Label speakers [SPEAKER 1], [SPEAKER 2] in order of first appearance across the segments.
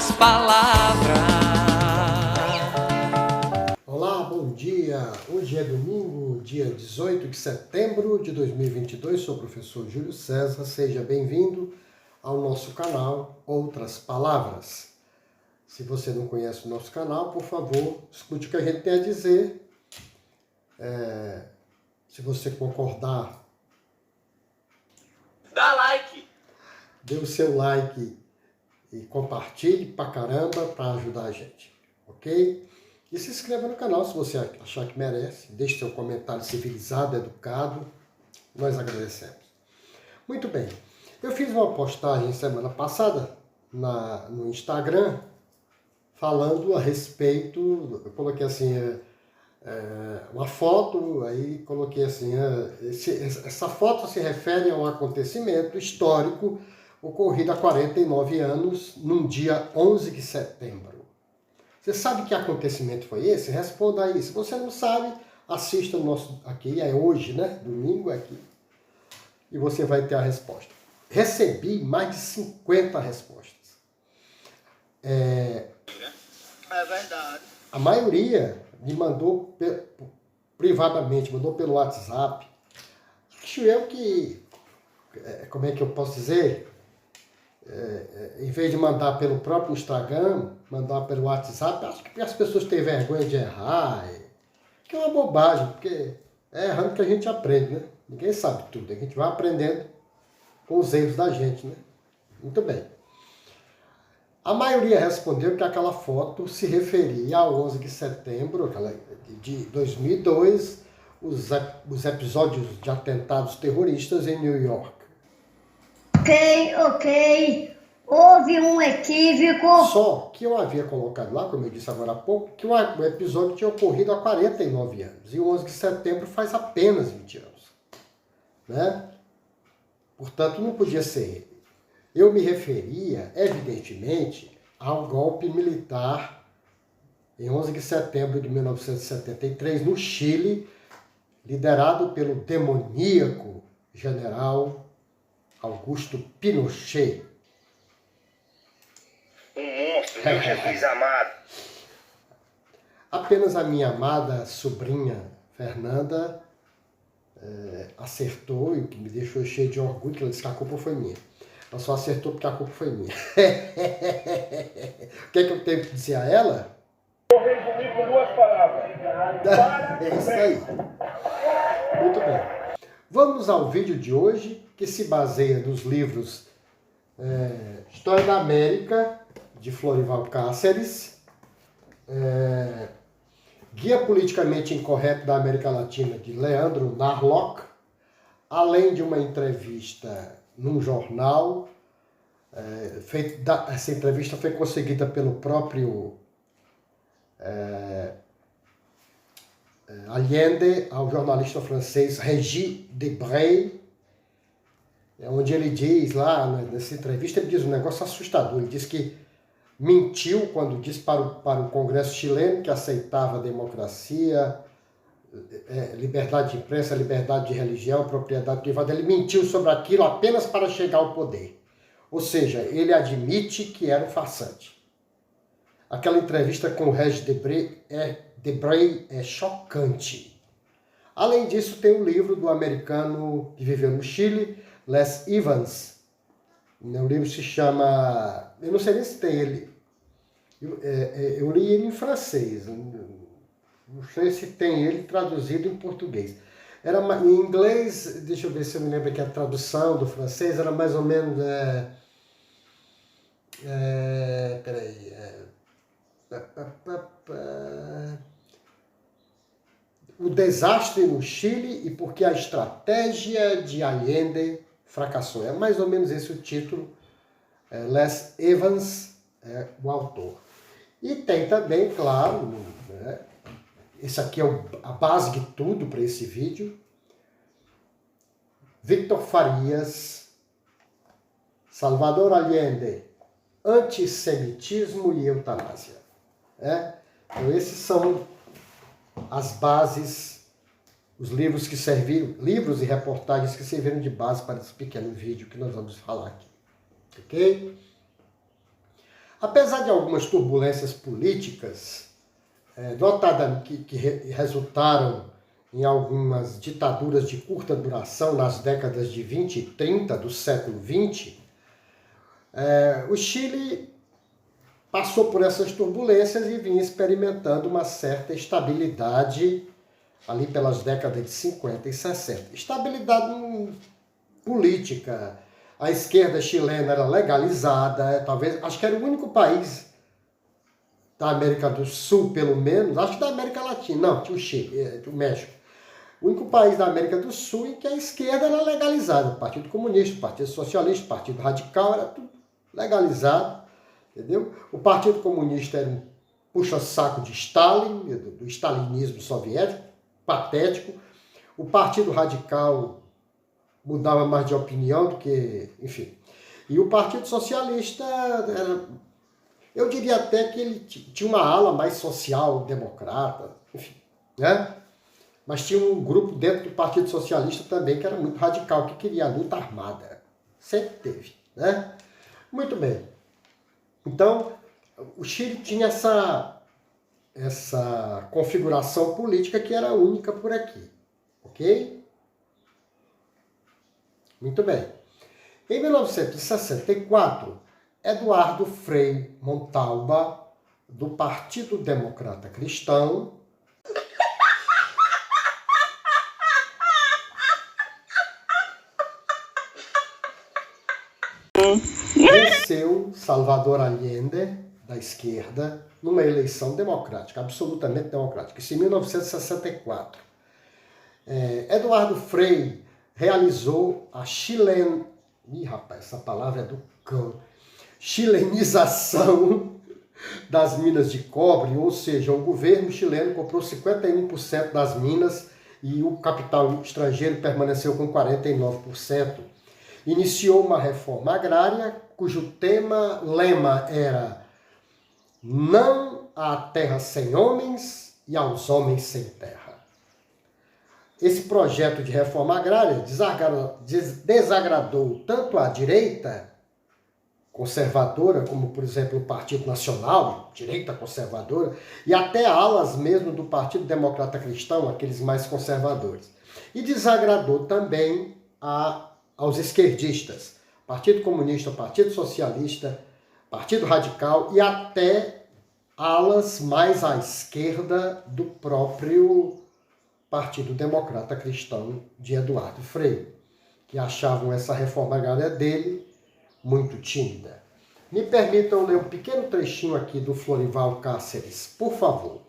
[SPEAKER 1] outras palavras.
[SPEAKER 2] Olá, bom dia! Hoje é domingo, dia 18 de setembro de 2022. Sou o professor Júlio César. Seja bem-vindo ao nosso canal Outras Palavras. Se você não conhece o nosso canal, por favor, escute o que a gente tem a dizer. Se você concordar,
[SPEAKER 1] Dá like!
[SPEAKER 2] dê o seu like e compartilhe pra caramba para ajudar a gente, ok? E se inscreva no canal se você achar que merece. Deixe seu comentário civilizado, educado. Nós agradecemos. Muito bem. Eu fiz uma postagem semana passada no Instagram falando a respeito, eu coloquei assim, uma foto, aí coloquei assim, essa foto se refere a um acontecimento histórico ocorrido há 49 anos, num dia 11 de setembro. Você sabe que acontecimento foi esse? Responda aí. Se você não sabe, assista o nosso aqui, é hoje, né? Domingo é aqui. E você vai ter a resposta. Recebi mais de 50 respostas.
[SPEAKER 3] É verdade.
[SPEAKER 2] A maioria me mandou privadamente, mandou pelo WhatsApp. Acho eu que, como é que eu posso dizer? Em vez de mandar pelo próprio Instagram, mandar pelo WhatsApp, acho que as pessoas têm vergonha de errar. Que é uma bobagem, porque é errando que a gente aprende, né? Ninguém sabe tudo, a gente vai aprendendo com os erros da gente, né? Muito bem. A maioria respondeu que aquela foto se referia ao 11 de setembro de 2002, os episódios de atentados terroristas em New York.
[SPEAKER 4] Ok. Houve um equívoco.
[SPEAKER 2] Só que eu havia colocado lá, como eu disse agora há pouco, que o episódio tinha ocorrido há 49 anos. E o 11 de setembro faz apenas 20 anos. Né? Portanto, não podia ser ele. Eu me referia, evidentemente, ao golpe militar em 11 de setembro de 1973, no Chile, liderado pelo demoníaco general Augusto Pinochet.
[SPEAKER 3] Um monstro, meu Jesus amado.
[SPEAKER 2] Apenas a minha amada sobrinha Fernanda acertou, e o que me deixou cheio de orgulho, que ela disse que a culpa foi minha. Ela só acertou porque a culpa foi minha. O que é que eu tenho que dizer a ela?
[SPEAKER 5] Vou resumir com duas palavras.
[SPEAKER 2] É isso aí. Muito bem. Vamos ao vídeo de hoje, que se baseia nos livros História da América, de Florival Cáceres, Guia Politicamente Incorreto da América Latina, de Leandro Narlock, além de uma entrevista num jornal. Essa entrevista foi conseguida pelo próprio Allende ao jornalista francês Régis Debray, onde ele diz lá, nessa entrevista, ele diz um negócio assustador. Ele diz que mentiu quando disse para o Congresso chileno que aceitava a democracia, liberdade de imprensa, liberdade de religião, propriedade privada. Ele mentiu sobre aquilo apenas para chegar ao poder. Ou seja, ele admite que era um farsante. Aquela entrevista com o Régis Debray é chocante. Além disso, tem um livro do americano que viveu no Chile, Les Evans. O livro se chama... Eu não sei nem se tem ele. Eu li ele em francês. Não sei se tem ele traduzido em português. Em inglês, deixa eu ver se eu me lembro que a tradução do francês era mais ou menos... O desastre no Chile e porque a estratégia de Allende fracassou. É mais ou menos esse o título. Les Evans é o autor. E tem também, claro, né, esse aqui é a base de tudo para esse vídeo, Victor Farias, Salvador Allende, Antissemitismo e Eutanásia. Então esses são as bases, os livros que serviram, livros e reportagens que serviram de base para esse pequeno vídeo que nós vamos falar aqui. Ok? Apesar de algumas turbulências políticas, notadamente que resultaram em algumas ditaduras de curta duração nas décadas de 20 e 30 do século XX, o Chile passou por essas turbulências e vinha experimentando uma certa estabilidade ali pelas décadas de 50 e 60. Estabilidade política. A esquerda chilena era legalizada, talvez, acho que era o único país da América do Sul, pelo menos, acho que da América Latina, não, tinha o Chile, o México. O único país da América do Sul em que a esquerda era legalizada. O Partido Comunista, o Partido Socialista, o Partido Radical, era tudo legalizado, entendeu? O Partido Comunista era um puxa-saco de Stalin, do stalinismo soviético, patético. O Partido Radical mudava mais de opinião do que, enfim. E o Partido Socialista era, eu diria até que ele tinha uma ala mais social-democrata, enfim, né? Mas tinha um grupo dentro do Partido Socialista também que era muito radical, que queria a luta armada. Sempre teve, né? Muito bem. Então, o Chile tinha essa configuração política que era única por aqui, ok? Muito bem. Em 1964, Eduardo Frei Montalva, do Partido Democrata Cristão, venceu Salvador Allende, da esquerda, numa eleição democrática, absolutamente democrática. Isso em 1964. Eduardo Frei realizou a essa palavra é do cão. Chilenização das minas de cobre, ou seja, o governo chileno comprou 51% das minas e o capital estrangeiro permaneceu com 49%. Iniciou uma reforma agrária cujo lema era não à terra sem homens e aos homens sem terra. Esse projeto de reforma agrária desagradou tanto a direita conservadora, como, por exemplo, o Partido Nacional, direita conservadora, e até alas mesmo do Partido Democrata Cristão, aqueles mais conservadores. E desagradou também aos esquerdistas, Partido Comunista, Partido Socialista, Partido Radical e até alas mais à esquerda do próprio Partido Democrata Cristão de Eduardo Frei, que achavam essa reforma agrária dele muito tímida. Me permitam ler um pequeno trechinho aqui do Florival Cáceres, por favor.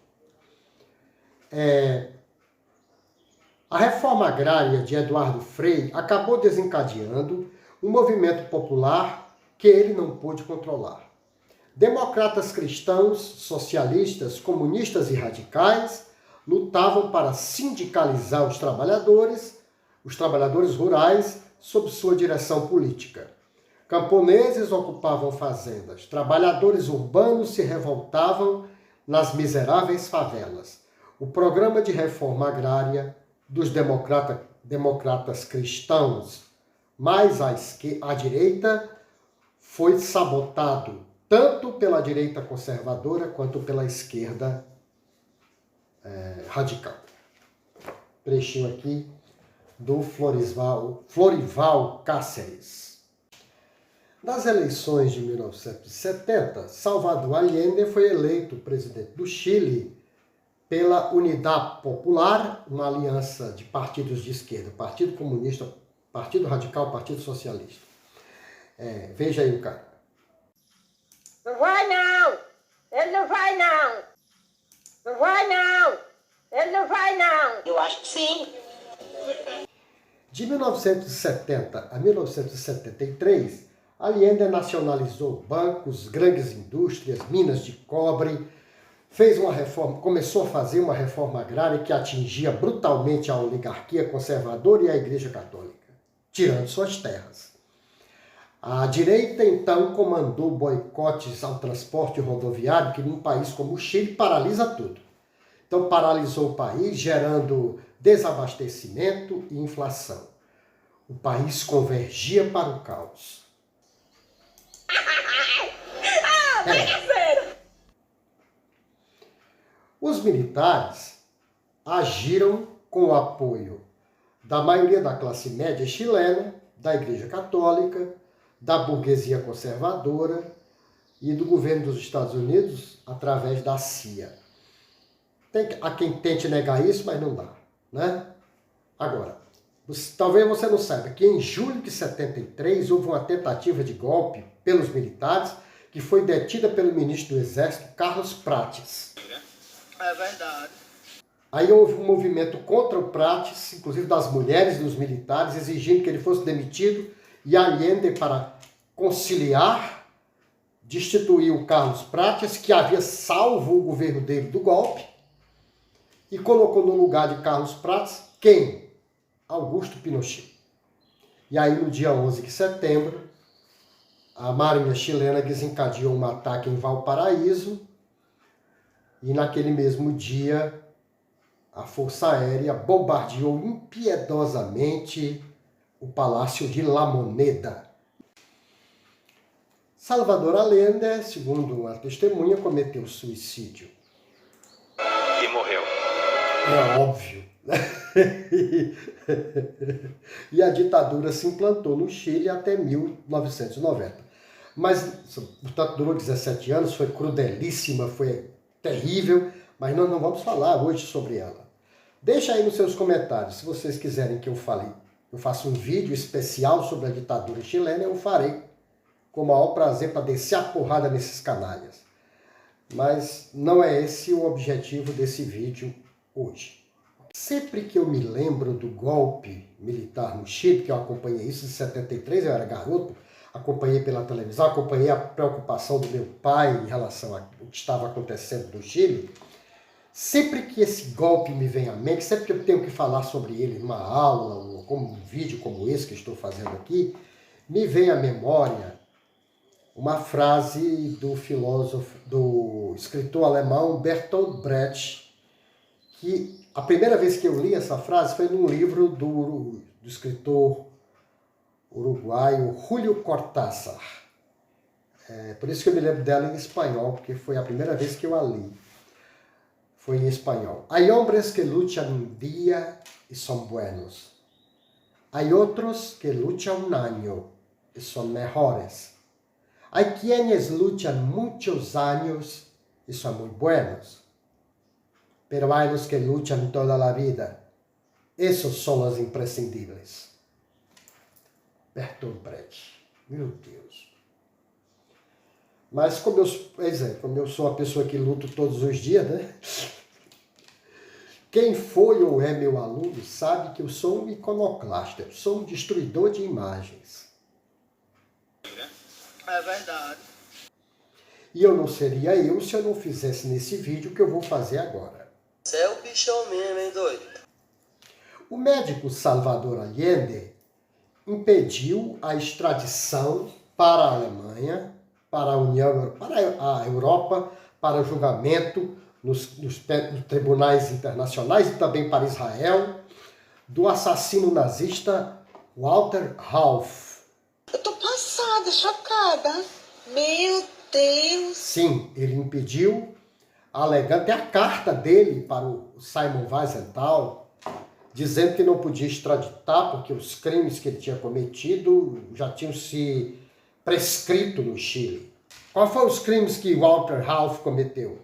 [SPEAKER 2] A reforma agrária de Eduardo Frei acabou desencadeando um movimento popular que ele não pôde controlar. Democratas cristãos, socialistas, comunistas e radicais lutavam para sindicalizar os trabalhadores rurais, sob sua direção política. Camponeses ocupavam fazendas, trabalhadores urbanos se revoltavam nas miseráveis favelas. O programa de reforma agrária dos democratas cristãos mais à direita foi sabotado tanto pela direita conservadora quanto pela esquerda radical. Trechinho aqui do Florival Cáceres. Nas eleições de 1970, Salvador Allende foi eleito presidente do Chile pela Unidade Popular, uma aliança de partidos de esquerda, Partido Comunista, Partido Radical, Partido Socialista. Veja aí o cara.
[SPEAKER 6] Não vai não! Ele não vai não! Não vai não! Ele não vai não! Eu acho que sim!
[SPEAKER 2] De 1970 a 1973, Allende nacionalizou bancos, grandes indústrias, minas de cobre, começou a fazer uma reforma agrária que atingia brutalmente a oligarquia conservadora e a Igreja Católica, tirando suas terras. A direita, então, comandou boicotes ao transporte rodoviário, que num país como o Chile paralisa tudo. Então, paralisou o país, gerando desabastecimento e inflação. O país convergia para o caos. Os militares agiram com o apoio da maioria da classe média chilena, da Igreja Católica, da burguesia conservadora e do governo dos Estados Unidos através da CIA. Há quem tente negar isso, mas não dá, né? Agora, talvez você não saiba que em julho de 73 houve uma tentativa de golpe pelos militares que foi detida pelo ministro do Exército, Carlos Prates.
[SPEAKER 3] É verdade.
[SPEAKER 2] Aí houve um movimento contra o Prates, inclusive das mulheres e dos militares, exigindo que ele fosse demitido, e Allende, para conciliar, destituiu o Carlos Prates, que havia salvo o governo dele do golpe, e colocou no lugar de Carlos Prates quem? Augusto Pinochet. E aí, no dia 11 de setembro, a Marinha chilena desencadeou um ataque em Valparaíso, e naquele mesmo dia, a Força Aérea bombardeou impiedosamente o Palácio de La Moneda. Salvador Allende, segundo uma testemunha, cometeu suicídio.
[SPEAKER 3] E morreu.
[SPEAKER 2] É óbvio. E a ditadura se implantou no Chile até 1990. Mas, portanto, durou 17 anos, foi crudelíssima, foi terrível, mas nós não vamos falar hoje sobre ela. Deixa aí nos seus comentários, se vocês quiserem que eu fale, eu faça um vídeo especial sobre a ditadura chilena, eu farei com o maior prazer para descer a porrada nesses canalhas. Mas não é esse o objetivo desse vídeo hoje. Sempre que eu me lembro do golpe militar no Chile, que eu acompanhei isso em 73, eu era garoto, acompanhei pela televisão, acompanhei a preocupação do meu pai em relação ao que estava acontecendo no Chile. Sempre que esse golpe me vem à mente, sempre que eu tenho que falar sobre ele numa aula, ou como um vídeo como esse que estou fazendo aqui, me vem à memória uma frase do filósofo, do escritor alemão Bertolt Brecht, que a primeira vez que eu li essa frase foi num livro do escritor uruguaio Julio Cortázar. Por isso que eu me lembro dela em espanhol, porque foi a primeira vez que eu a li. Foi em espanhol. Hay hombres que luchan un día y son buenos. Hay otros que luchan un año y son mejores. Hay quienes luchan muchos años y son muy buenos. Pero hay los que luchan toda la vida. Esos son los imprescindibles. Bertolt Brecht. Meu Deus. Mas como eu sou uma pessoa que luto todos os dias, né? Quem foi ou é meu aluno sabe que eu sou um iconoclasta, eu sou um destruidor de imagens.
[SPEAKER 3] É verdade.
[SPEAKER 2] E eu não seria eu se eu não fizesse nesse vídeo que eu vou fazer agora.
[SPEAKER 1] Você é o bichão mesmo, hein, doido?
[SPEAKER 2] O médico Salvador Allende impediu a extradição para a Alemanha, para a União, para a Europa, para julgamento nos tribunais internacionais e também para Israel, do assassino nazista Walter Rauff.
[SPEAKER 7] Eu tô passada, chocada. Meu Deus!
[SPEAKER 2] Sim, ele impediu, alegando, tem a carta dele para o Simon Wiesenthal, dizendo que não podia extraditar porque os crimes que ele tinha cometido já tinham se prescrito no Chile. Quais foram os crimes que Walter Rauff cometeu?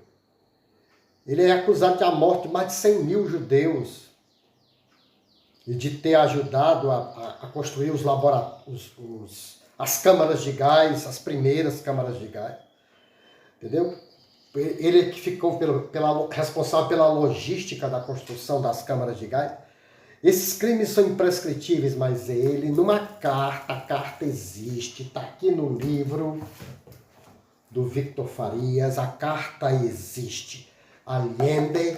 [SPEAKER 2] Ele é acusado de a morte de mais de 100 mil judeus e de ter ajudado a construir as câmaras de gás, as primeiras câmaras de gás. Entendeu? Ele que ficou responsável pela logística da construção das câmaras de gás. Esses crimes são imprescritíveis, mas ele, numa carta, a carta existe, está aqui no livro do Victor Farias, a carta existe. Allende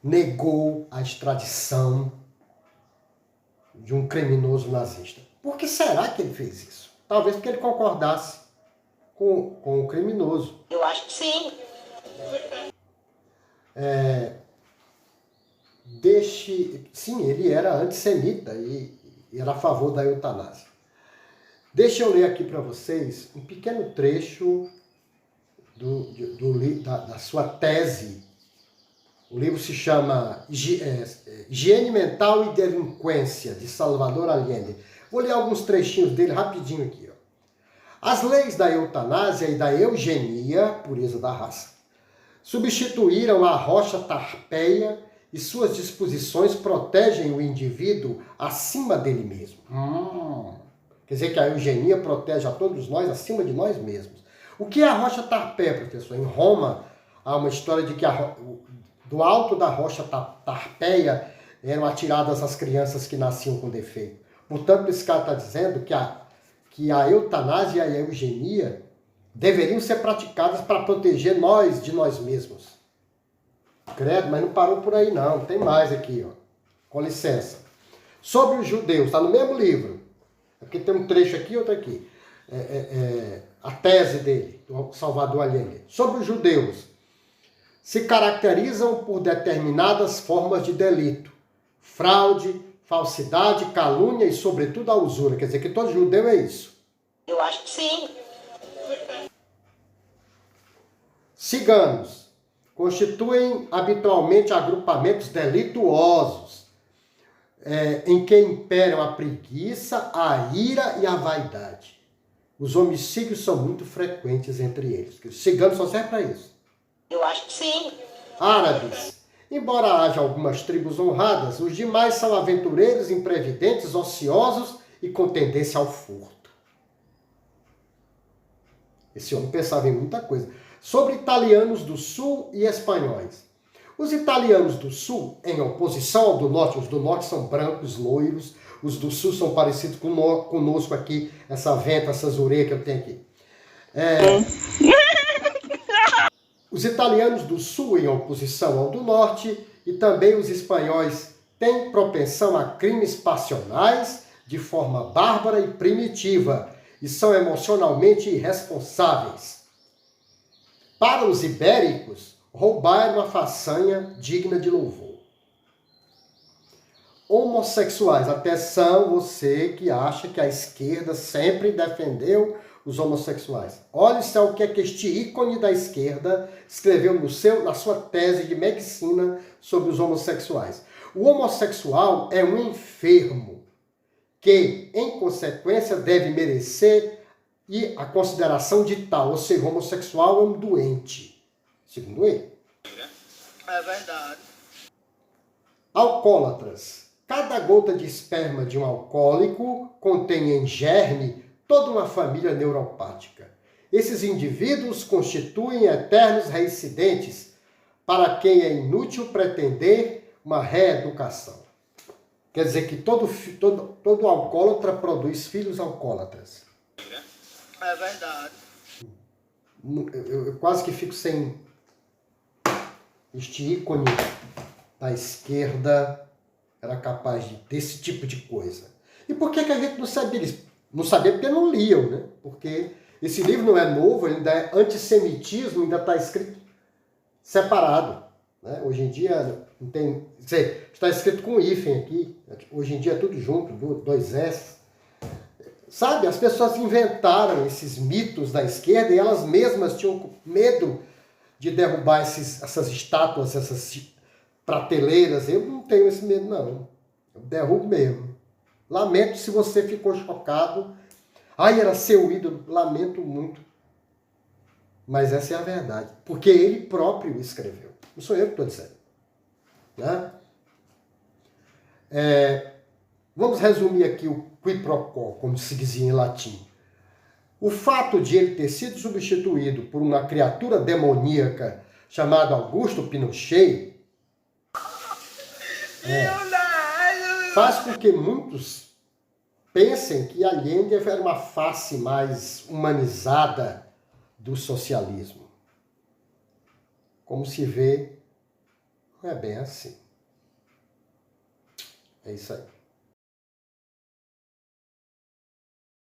[SPEAKER 2] negou a extradição de um criminoso nazista. Por que será que ele fez isso? Talvez porque ele concordasse com o criminoso.
[SPEAKER 6] Eu acho que sim.
[SPEAKER 2] Sim, ele era antissemita e era a favor da eutanásia. Deixa eu ler aqui para vocês um pequeno trecho da sua tese. O livro se chama Higiene Mental e Delinquência, de Salvador Allende. Vou ler alguns trechinhos dele rapidinho aqui. Ó. As leis da eutanásia e da eugenia, pureza da raça, substituíram a rocha tarpeia e suas disposições protegem o indivíduo acima dele mesmo. Quer dizer que a eugenia protege a todos nós acima de nós mesmos. O que é a rocha tarpeia, professor? Em Roma, há uma história de que do alto da rocha tarpeia eram atiradas as crianças que nasciam com defeito. Portanto, esse cara está dizendo que a eutanásia e a eugenia deveriam ser praticadas para proteger nós de nós mesmos. Credo, mas não parou por aí não. Tem mais aqui, ó. Com licença. Sobre os judeus, está no mesmo livro. Aqui tem um trecho aqui e outro aqui. A tese dele, do Salvador Allende. Sobre os judeus, se caracterizam por determinadas formas de delito. Fraude, falsidade, calúnia e, sobretudo, a usura. Quer dizer que todo judeu é isso.
[SPEAKER 6] Eu acho que sim.
[SPEAKER 2] Ciganos constituem habitualmente agrupamentos delituosos, em que imperam a preguiça, a ira e a vaidade. Os homicídios são muito frequentes entre eles. Os ciganos só servem para isso.
[SPEAKER 6] Eu acho que sim.
[SPEAKER 2] Árabes. Embora haja algumas tribos honradas, os demais são aventureiros, imprevidentes, ociosos e com tendência ao furto. Esse homem pensava em muita coisa. Sobre italianos do sul e espanhóis. Os italianos do sul, em oposição ao do norte, os do norte são brancos, loiros, os do sul são parecidos conosco aqui, essa venta, essas orelhas que eu tenho aqui. Os italianos do sul, em oposição ao do norte, e também os espanhóis, têm propensão a crimes passionais de forma bárbara e primitiva, e são emocionalmente irresponsáveis. Para os ibéricos, roubar é uma façanha digna de louvor. Homossexuais. Atenção, você que acha que a esquerda sempre defendeu os homossexuais. Olha só o que é que este ícone da esquerda escreveu na sua tese de medicina sobre os homossexuais. O homossexual é um enfermo que, em consequência, deve merecer a consideração de tal. Ou seja, o homossexual é um doente, segundo ele.
[SPEAKER 3] É verdade.
[SPEAKER 2] Alcoólatras. Cada gota de esperma de um alcoólico contém em germe toda uma família neuropática. Esses indivíduos constituem eternos reincidentes para quem é inútil pretender uma reeducação. Quer dizer que todo alcoólatra produz filhos alcoólatras.
[SPEAKER 3] É verdade.
[SPEAKER 2] Eu quase que fico sem este ícone da esquerda era capaz desse tipo de coisa. E por que a gente não sabia disso? Não sabia porque não liam, né? Porque esse livro não é novo, ele ainda é antissemitismo, ainda está escrito separado. Né? Hoje em dia não tem. Quer dizer, está escrito com hífen aqui. Hoje em dia é tudo junto, 2 S. Sabe, as pessoas inventaram esses mitos da esquerda e elas mesmas tinham medo de derrubar essas estátuas, essas prateleiras. Eu não tenho esse medo, não. Eu derrubo mesmo. Lamento se você ficou chocado. Ai, era seu ídolo. Lamento muito. Mas essa é a verdade. Porque ele próprio escreveu. Não sou eu que estou dizendo. Né? Vamos resumir aqui o qui pro quo, como se dizia em latim. O fato de ele ter sido substituído por uma criatura demoníaca chamada Augusto Pinochet faz com que muitos pensem que Allende era uma face mais humanizada do socialismo. Como se vê, não é bem assim. É isso aí.